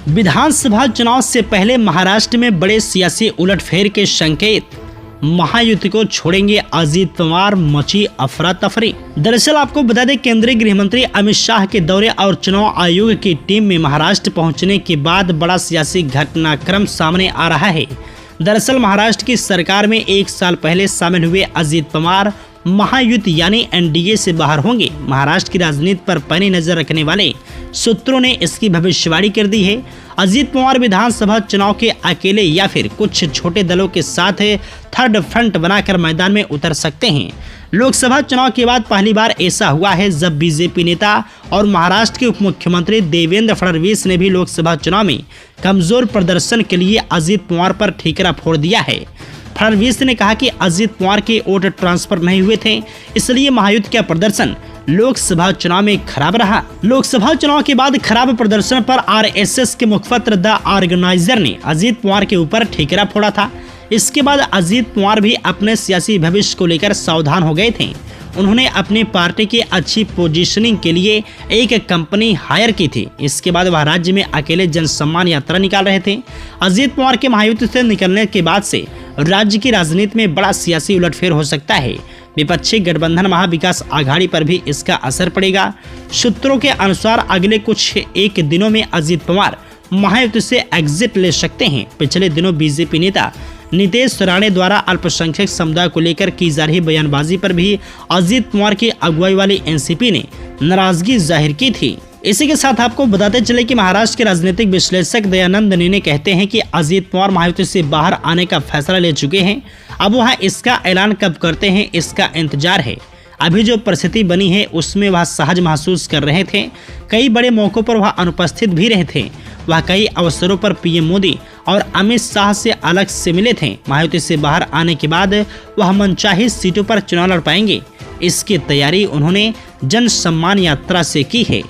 विधानसभा चुनाव से पहले महाराष्ट्र में बड़े सियासी उलटफेर के संकेत, महायुति को छोड़ेंगे अजीत पवार, मची अफरा तफरी। दरअसल आपको बता दें, केंद्रीय गृह मंत्री अमित शाह के दौरे और चुनाव आयोग की टीम में महाराष्ट्र पहुंचने के बाद बड़ा सियासी घटनाक्रम सामने आ रहा है। दरअसल महाराष्ट्र की सरकार में 1 साल पहले शामिल हुए अजीत पवार महायुति यानी एनडीए से बाहर होंगे। महाराष्ट्र की राजनीति पर पैनी नजर रखने वाले सूत्रों ने इसकी भविष्यवाणी कर दी है। अजीत पवार विधानसभा चुनाव के अकेले या फिर कुछ छोटे दलों के साथ थर्ड फ्रंट बनाकर मैदान में उतर सकते हैं। लोकसभा चुनाव के बाद पहली बार ऐसा हुआ है जब बीजेपी नेता और महाराष्ट्र के उप मुख्यमंत्री देवेंद्र फडणवीस ने भी लोकसभा चुनाव में कमजोर प्रदर्शन के लिए अजीत पवार पर ठीकरा फोड़ दिया है। फडणवीस ने कहा कि अजीत पवार के वोट ट्रांसफर नहीं हुए थे, इसलिए महायुति का प्रदर्शन लोकसभा चुनाव में खराब रहा। लोकसभा चुनाव के बाद खराब प्रदर्शन पर आरएसएस के मुखपत्र द ऑर्गेनाइजर ने अजीत पवार के ऊपर ठीकरा फोड़ा था। इसके बाद अजीत पवार भी अपने सियासी भविष्य को लेकर सावधान हो गए थे। उन्होंने अपनी पार्टी की अच्छी पोजीशनिंग के लिए एक कंपनी हायर की थी। इसके बाद वह राज्य में अकेले जनसम्मान यात्रा निकाल रहे थे। अजीत पवार के महायुति से निकलने के बाद से राज्य की राजनीति में बड़ा सियासी उलटफेर हो सकता है। विपक्षी गठबंधन महाविकास आघाड़ी पर भी इसका असर पड़ेगा। सूत्रों के अनुसार अगले कुछ एक दिनों में अजीत पवार महायुति से एग्जिट ले सकते हैं। पिछले दिनों बीजेपी नेता नीतीश राणे द्वारा अल्पसंख्यक समुदाय को लेकर की जा रही बयानबाजी पर भी अजीत पवार की अगुवाई वाली एनसीपी ने नाराजगी जाहिर की थी। इसी के साथ आपको बताते चले कि महाराष्ट्र के राजनीतिक विश्लेषक दयानंद नीने कहते हैं कि अजीत पवार महायुति से बाहर आने का फैसला ले चुके हैं। अब वह इसका ऐलान कब करते हैं इसका इंतजार है। अभी जो परिस्थिति बनी है उसमें वह सहज महसूस कर रहे थे। कई बड़े मौकों पर वह अनुपस्थित भी रहे थे। वह कई अवसरों पर पीएम मोदी और अमित शाह से अलग से मिले थे। महायुति से बाहर आने के बाद वह मनचाही सीटों पर चुनाव लड़ पाएंगे। इसकी तैयारी उन्होंने जन सम्मान यात्रा से की है।